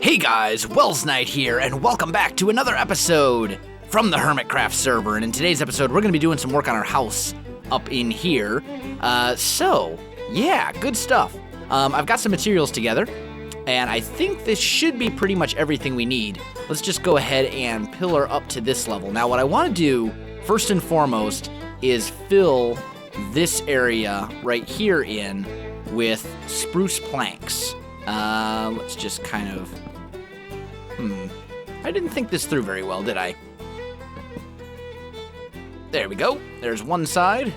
Hey guys, Welsknight here, and welcome back to another episode from the Hermitcraft server. And in today's episode, we're going to be doing some work on our house up in here. Yeah, good stuff. I've got some materials together, and I think this should be pretty much everything we need. Let's just go ahead and pillar up to this level. Now, what I want to do, first and foremost, is fill this area right here in with spruce planks. Let's just kind of... I didn't think this through very well, did I? There we go. There's one side.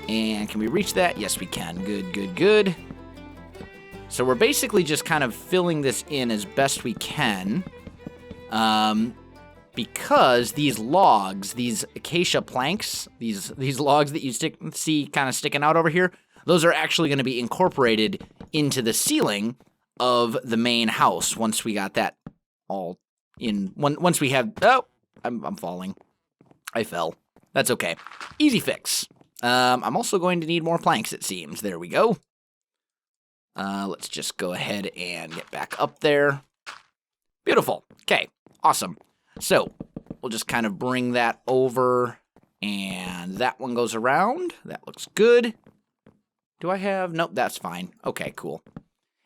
And can we reach that? Yes, we can. Good, good, good. So we're basically just kind of filling this in as best we can. Because these logs, these acacia planks, these logs that you see kind of sticking out over here, those are actually going to be incorporated into the ceiling of the main house once we got that all in. Once we have... Oh, I'm falling. I fell. That's okay. Easy fix. I'm also going to need more planks, it seems. There we go. Let's just go ahead and get back up there. Beautiful. Okay, awesome. So, we'll just kind of bring that over, and that one goes around. That looks good. Do I have... Nope, that's fine. Okay, cool.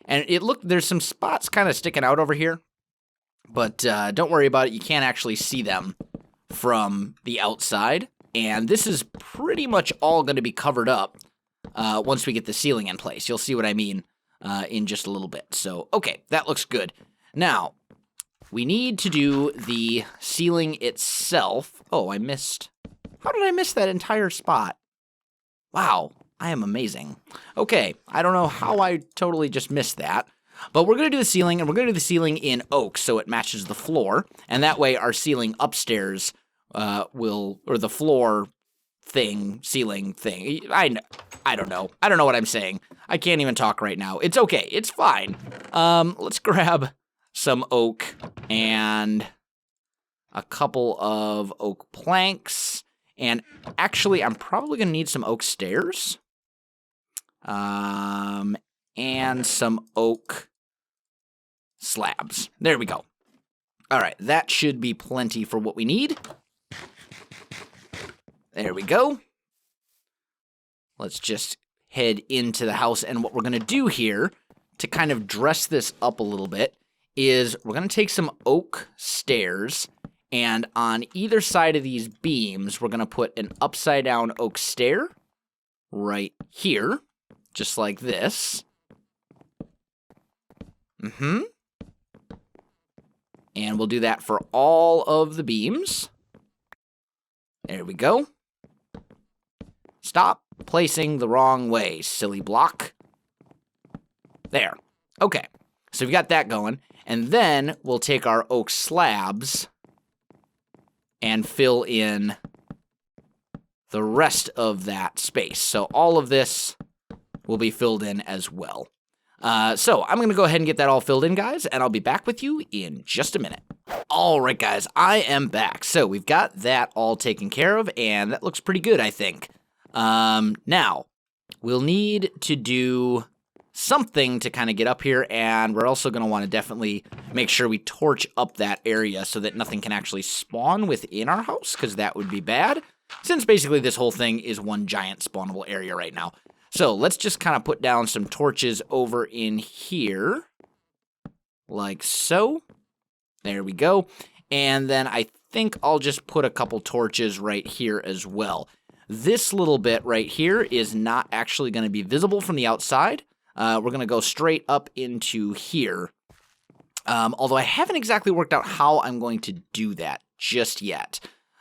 And there's some spots kind of sticking out over here, but don't worry about it. You can't actually see them from the outside, and this is pretty much all going to be covered up once we get the ceiling in place. You'll see what I mean in just a little bit. So, okay, that looks good. Now, we need to do the ceiling itself. Oh, I missed... How did I miss that entire spot? Wow. I am amazing. Okay, I don't know how I totally just missed that, but we're going to do the ceiling, and we're going to do the ceiling in oak so it matches the floor, and that way our ceiling upstairs or the floor thing, ceiling thing, I don't know. I don't know what I'm saying. I can't even talk right now. It's okay. It's fine. Let's grab some oak and a couple of oak planks, and actually I'm probably going to need some oak stairs. And some oak slabs. There we go. All right, that should be plenty for what we need. There we go. Let's just head into the house, and what we're going to do here to kind of dress this up a little bit is we're going to take some oak stairs, and on either side of these beams, we're going to put an upside-down oak stair right here. Just like this. And we'll do that for all of the beams. There we go. Stop placing the wrong way, silly block. There. Okay. So we've got that going. And then we'll take our oak slabs and fill in the rest of that space. So all of this will be filled in as well. So I'm going to go ahead and get that all filled in, guys, and I'll be back with you in just a minute. All right, guys, I am back. So we've got that all taken care of, and that looks pretty good, I think. Now, we'll need to do something to kind of get up here, and we're also going to want to definitely make sure we torch up that area so that nothing can actually spawn within our house, because that would be bad, since basically this whole thing is one giant spawnable area right now. So let's just kind of put down some torches over in here, like so. There we go. And then I think I'll just put a couple torches right here as well. This little bit right here is not actually going to be visible from the outside. We're going to go straight up into here. Although I haven't exactly worked out how I'm going to do that just yet.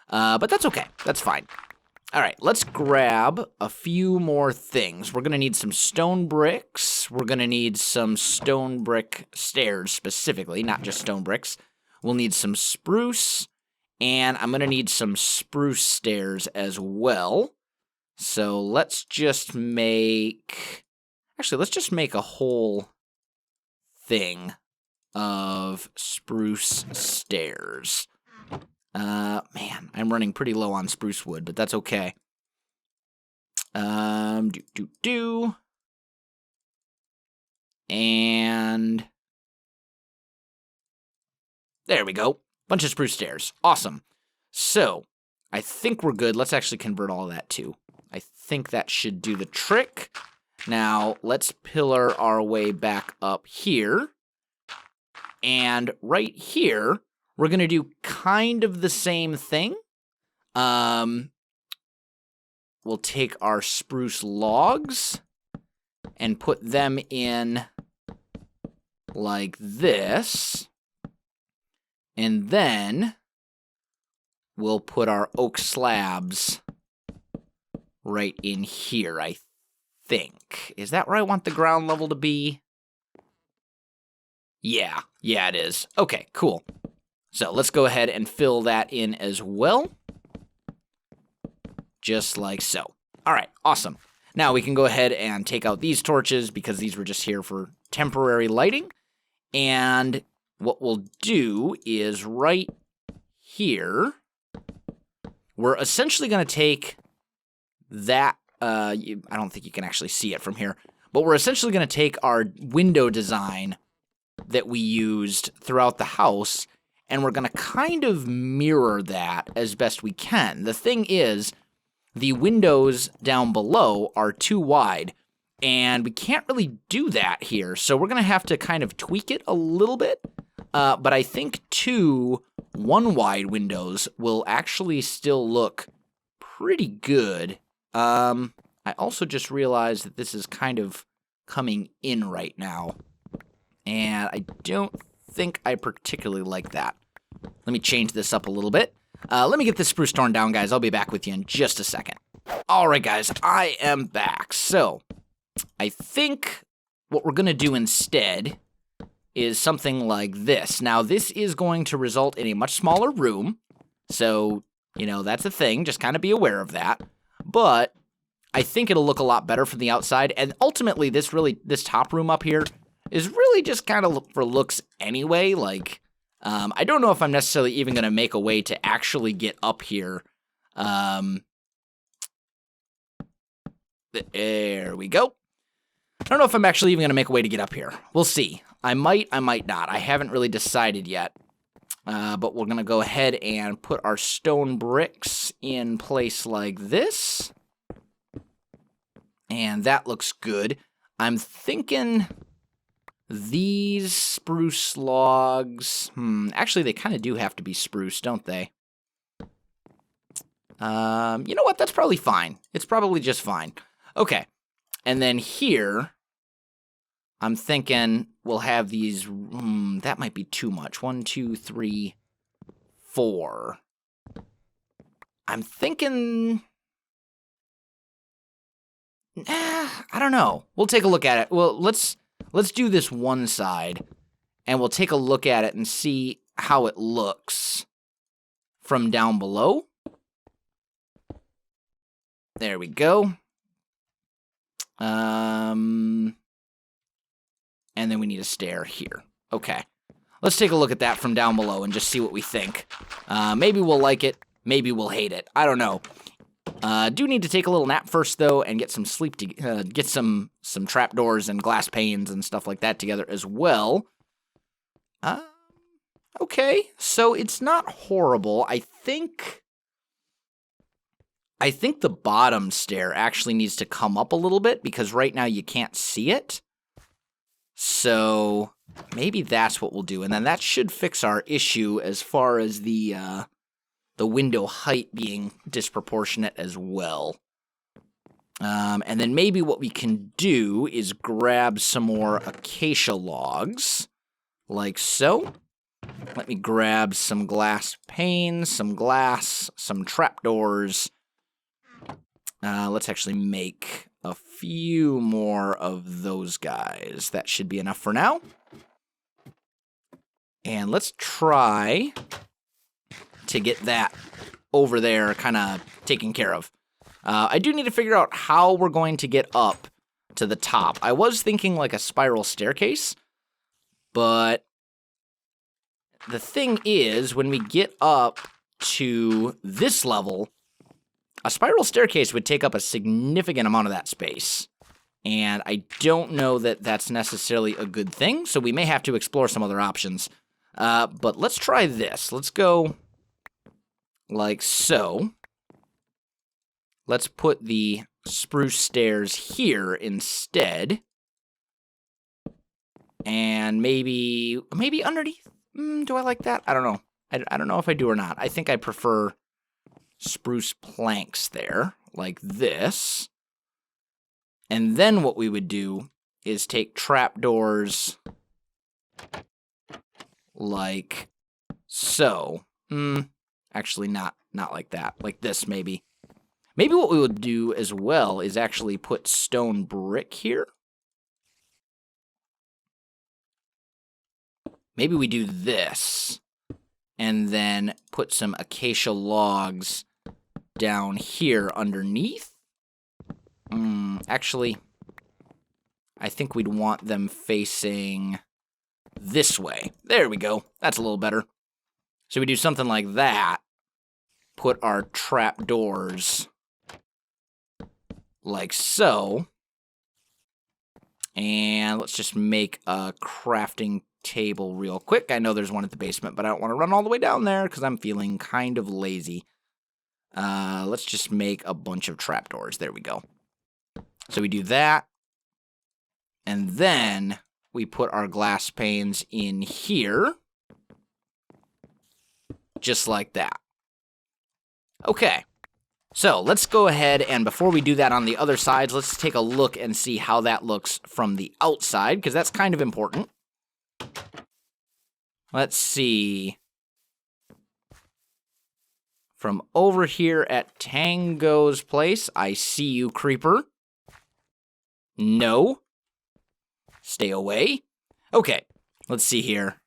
But that's okay. That's fine. All right, let's grab a few more things. We're going to need some stone bricks. We're going to need some stone brick stairs specifically, not just stone bricks. We'll need some spruce, and I'm going to need some spruce stairs as well. So let's just make... Actually, let's just make a whole thing of spruce stairs. Man, I'm running pretty low on spruce wood, but that's okay. And There we go. Bunch of spruce stairs. Awesome. So, I think we're good. Let's actually convert all of that too. I think that should do the trick. Now, let's pillar our way back up here. And right here, we're going to do kind of the same thing. We'll take our spruce logs and put them in like this. And then we'll put our oak slabs right in here, I think. Is that where I want the ground level to be? Yeah, it is. Okay, cool. So let's go ahead and fill that in as well. Just like so. All right, awesome. Now we can go ahead and take out these torches because these were just here for temporary lighting. And what we'll do is right here, we're essentially going to take that, I don't think you can actually see it from here, but we're essentially going to take our window design that we used throughout the house, and we're going to kind of mirror that as best we can. The thing is, the windows down below are too wide, and we can't really do that here, so we're going to have to kind of tweak it a little bit, but I think 2 1-wide windows will actually still look pretty good. I also just realized that this is kind of coming in right now, and I don't think I particularly like that. Let me change this up a little bit. Let me get this spruce torn down, guys. I'll be back with you in just a second. All right, guys, I am back. So, I think what we're going to do instead is something like this. Now, this is going to result in a much smaller room. So, you know, that's a thing. Just kind of be aware of that. But I think it'll look a lot better from the outside. And ultimately, this top room up here is really just kind of for looks anyway. Like, I don't know if I'm necessarily even going to make a way to actually get up here. There we go. I don't know if I'm actually even going to make a way to get up here. We'll see. I might not. I haven't really decided yet. But we're going to go ahead and put our stone bricks in place like this. And that looks good. I'm thinking these spruce logs... actually, they kind of do have to be spruce, don't they? You know what? That's probably fine. It's probably just fine. Okay. And then here, I'm thinking we'll have these... that might be too much. 1, 2, 3, 4. I'm thinking... I don't know. We'll take a look at it. Well, let's do this one side, and we'll take a look at it and see how it looks from down below. There we go. And then we need a stair here. Okay. Let's take a look at that from down below and just see what we think. Maybe we'll like it. Maybe we'll hate it. I don't know. Do need to take a little nap first, though, and get some sleep to get some trapdoors and glass panes and stuff like that together as well. Okay, so it's not horrible. I think the bottom stair actually needs to come up a little bit because right now you can't see it. So maybe that's what we'll do, and then that should fix our issue as far as the window height being disproportionate as well. And then maybe what we can do is grab some more acacia logs, like so. Let me grab some glass panes, some glass, some trapdoors. Let's actually make a few more of those guys. That should be enough for now. And let's try to get that over there kind of taken care of. I do need to figure out how we're going to get up to the top. I was thinking like a spiral staircase, but the thing is, when we get up to this level, a spiral staircase would take up a significant amount of that space. And I don't know that that's necessarily a good thing, so we may have to explore some other options. But let's try this. Let's go like so. Let's put the spruce stairs here instead. And maybe underneath? Do I like that? I don't know. I don't know if I do or not. I think I prefer spruce planks there, like this. And then what we would do is take trapdoors like so. Actually, not like that. Like this, maybe. Maybe what we would do as well is actually put stone brick here. Maybe we do this, and then put some acacia logs down here underneath. Actually, I think we'd want them facing this way. There we go. That's a little better. So we do something like that. Put our trapdoors like so. And let's just make a crafting table real quick. I know there's one at the basement, but I don't want to run all the way down there because I'm feeling kind of lazy. Let's just make a bunch of trapdoors. There we go. So we do that. And then we put our glass panes in here. Just like that. Okay. So let's go ahead, and before we do that on the other sides, let's take a look and see how that looks from the outside, because that's kind of important. Let's see. From over here at Tango's place, I see you, creeper. No. Stay away. Okay, let's see here.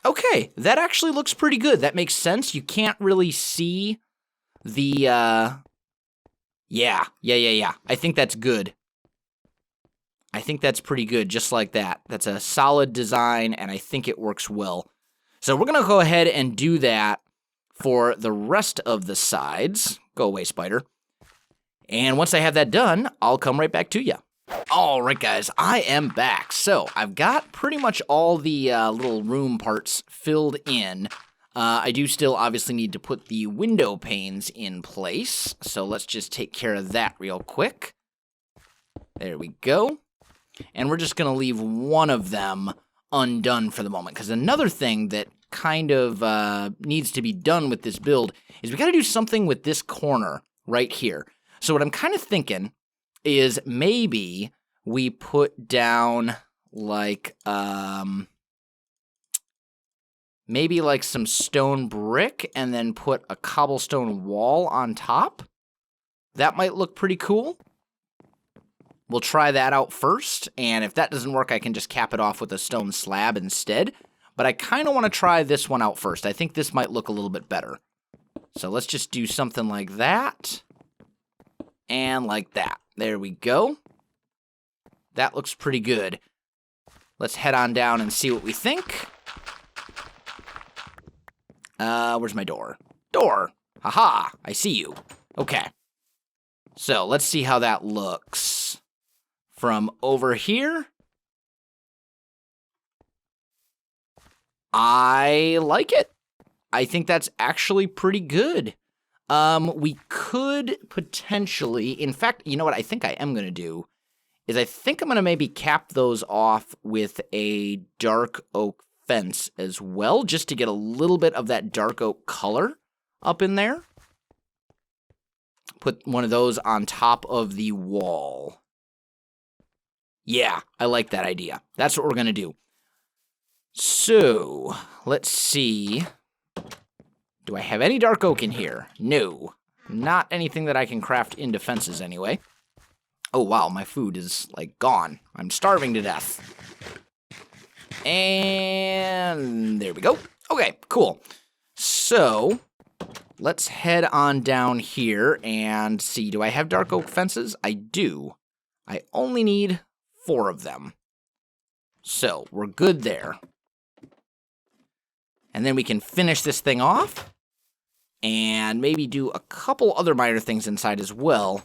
Okay, that actually looks pretty good. That makes sense. You can't really see the, Yeah. I think that's good. I think that's pretty good, just like that. That's a solid design, and I think it works well. So we're going to go ahead and do that for the rest of the sides. Go away, spider. And once I have that done, I'll come right back to you. All right, guys, I am back. So I've got pretty much all the little room parts filled in. I do still obviously need to put the window panes in place. So let's just take care of that real quick. There we go. And we're just going to leave one of them undone for the moment. Because another thing that kind of needs to be done with this build is we got to do something with this corner right here. So what I'm kind of thinking is maybe we put down like maybe like some stone brick and then put a cobblestone wall on top. That might look pretty cool. We'll try that out first, and if that doesn't work, I can just cap it off with a stone slab instead. But I kind of want to try this one out first. I think this might look a little bit better. So let's just do something like that. And like that. There we go. That looks pretty good. Let's head on down and see what we think. Where's my door? Door! Haha, I see you. Okay. So let's see how that looks. From over here. I like it. I think that's actually pretty good. We could potentially, in fact, you know what I think I am going to do is I think I'm going to maybe cap those off with a dark oak fence as well, just to get a little bit of that dark oak color up in there. Put one of those on top of the wall. Yeah, I like that idea. That's what we're going to do. So, let's see. Do I have any dark oak in here? No. Not anything that I can craft into fences anyway. Oh, wow, my food is, like, gone. I'm starving to death. And there we go. Okay, cool. So, let's head on down here and see. Do I have dark oak fences? I do. I only need 4 of them. So, we're good there. And then we can finish this thing off. And maybe do a couple other minor things inside as well.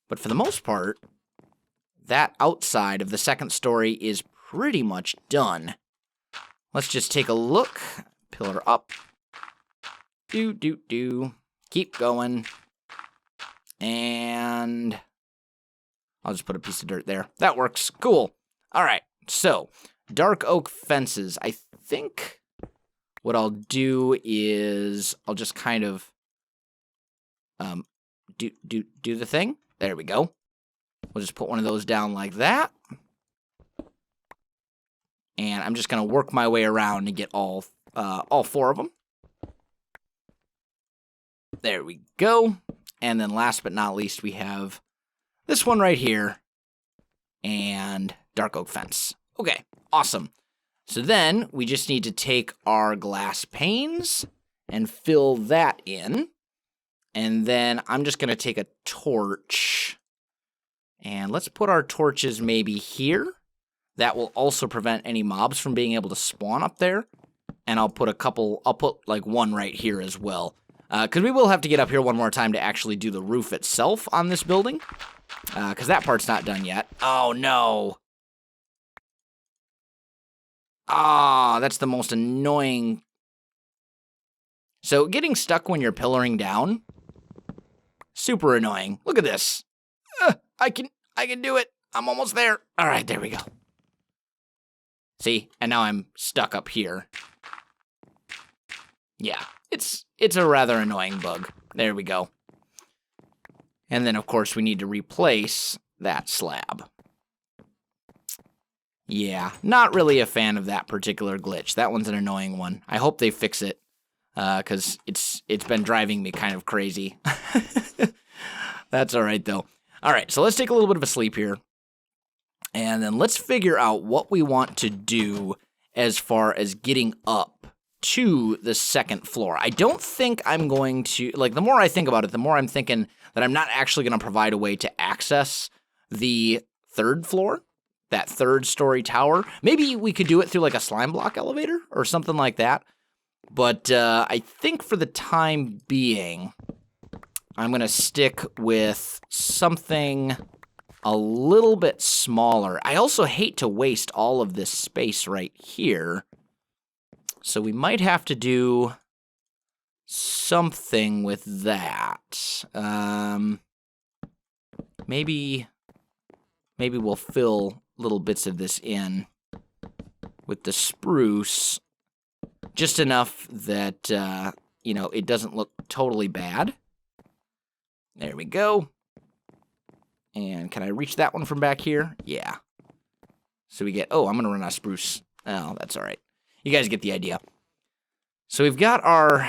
But for the most part, that outside of the second story is pretty much done. Let's just take a look. Pillar up. Do. Keep going. And I'll just put a piece of dirt there. That works. Cool. All right. So, dark oak fences. I think what I'll do is I'll just kind of do the thing. There we go. We'll just put one of those down like that. And I'm just going to work my way around to get all 4 of them. There we go. And then last but not least, we have this one right here and dark oak fence. Okay, awesome. So then we just need to take our glass panes and fill that in. And then I'm just going to take a torch. And let's put our torches maybe here. That will also prevent any mobs from being able to spawn up there. And I'll put like one right here as well. Because we will have to get up here one more time to actually do the roof itself on this building. Because that part's not done yet. Oh, no. Ah, that's the most annoying. So getting stuck when you're pillaring down, super annoying. Look at this. I can do it. I'm almost there. All right, there we go. See, and now I'm stuck up here. Yeah, it's a rather annoying bug. There we go. And then, of course, we need to replace that slab. Yeah, not really a fan of that particular glitch. That one's an annoying one. I hope they fix it, because it's been driving me kind of crazy. That's all right, though. All right, so let's take a little bit of a sleep here. And then let's figure out what we want to do as far as getting up to the second floor. I don't think I'm going to, like, the more I think about it, the more I'm thinking that I'm not actually going to provide a way to access the third floor, that third-story tower. Maybe we could do it through, like, a slime block elevator or something like that. But I think for the time being, I'm going to stick with something a little bit smaller. I also hate to waste all of this space right here. So we might have to do something with that. Maybe we'll fill little bits of this in with the spruce, just enough that, it doesn't look totally bad. There we go. And can I reach that one from back here? Yeah. So we get, I'm going to run out of spruce. Oh, that's all right. You guys get the idea. So we've got our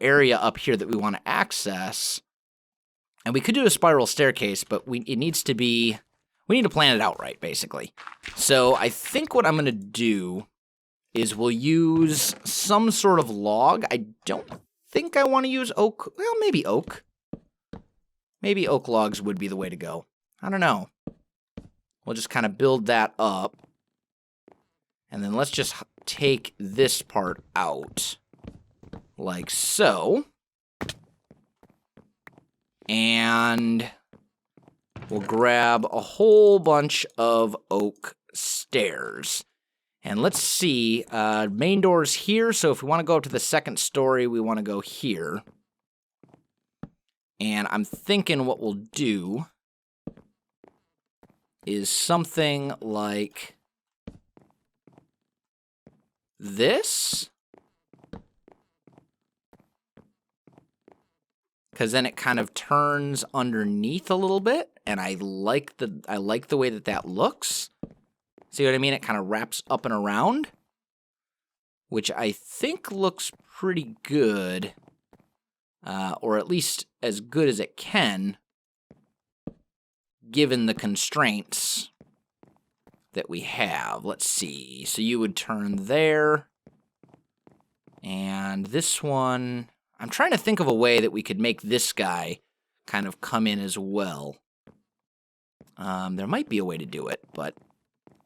area up here that we want to access. And we could do a spiral staircase, but we need to plan it out right, basically. So I think what I'm going to do is we'll use some sort of log. I don't think I want to use oak. Well, maybe oak. Maybe oak logs would be the way to go. I don't know. We'll just kind of build that up. And then let's just take this part out. Like so. And we'll grab a whole bunch of oak stairs. And let's see, main door's here, so if we want to go up to the second story, we want to go here. And I'm thinking what we'll do is something like this. Because then it kind of turns underneath a little bit, and I like the way that looks. See what I mean? It kind of wraps up and around, which I think looks pretty good, or at least as good as it can, given the constraints that we have. Let's see. So you would turn there, and this one, I'm trying to think of a way that we could make this guy kind of come in as well. There might be a way to do it, but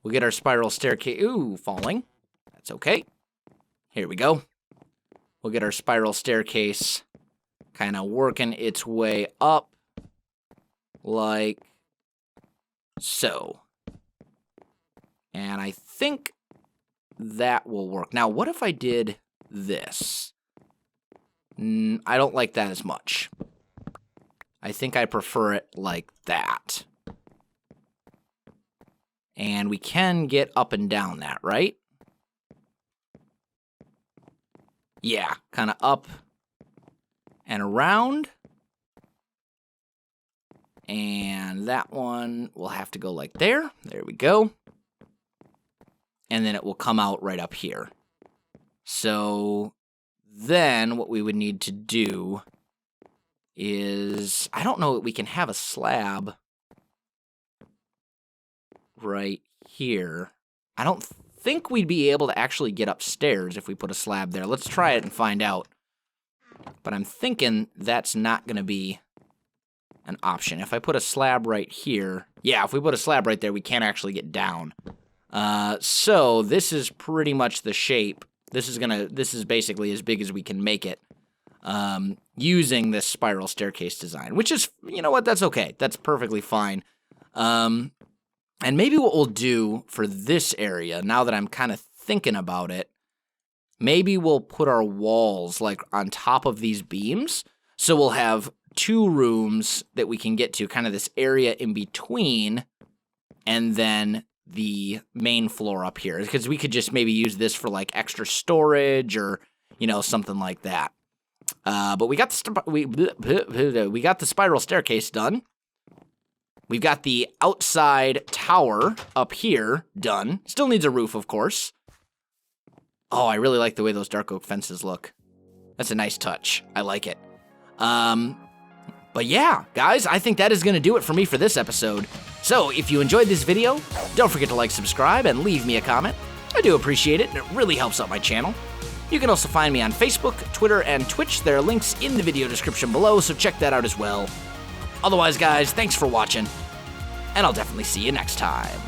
we'll get our spiral staircase. Ooh, falling. That's okay. Here we go. We'll get our spiral staircase kind of working its way up like so. And I think that will work. Now, what if I did this? I don't like that as much. I think I prefer it like that. And we can get up and down that, right? Yeah, kind of up and around. And that one will have to go like there. There we go. And then it will come out right up here. So then what we would need to do is, I don't know that we can have a slab right here. I don't think we'd be able to actually get upstairs if we put a slab there. Let's try it and find out. But I'm thinking that's not going to be an option. If I put a slab right here, yeah, if we put a slab right there, we can't actually get down. So this is pretty much the shape. This is basically as big as we can make it, using this spiral staircase design, which is, you know what, that's okay. That's perfectly fine. And maybe what we'll do for this area, now that I'm kind of thinking about it, maybe we'll put our walls like on top of these beams. So we'll have 2 rooms that we can get to, kind of this area in between, and then the main floor up here. Because we could just maybe use this for like extra storage or, you know, something like that. But we got the spiral staircase done. We've got the outside tower up here done. Still needs a roof, of course. Oh, I really like the way those dark oak fences look. That's a nice touch. I like it. But yeah, guys, I think that is going to do it for me for this episode. So if you enjoyed this video, don't forget to like, subscribe, and leave me a comment. I do appreciate it, and it really helps out my channel. You can also find me on Facebook, Twitter, and Twitch. There are links in the video description below, so check that out as well. Otherwise, guys, thanks for watching, and I'll definitely see you next time.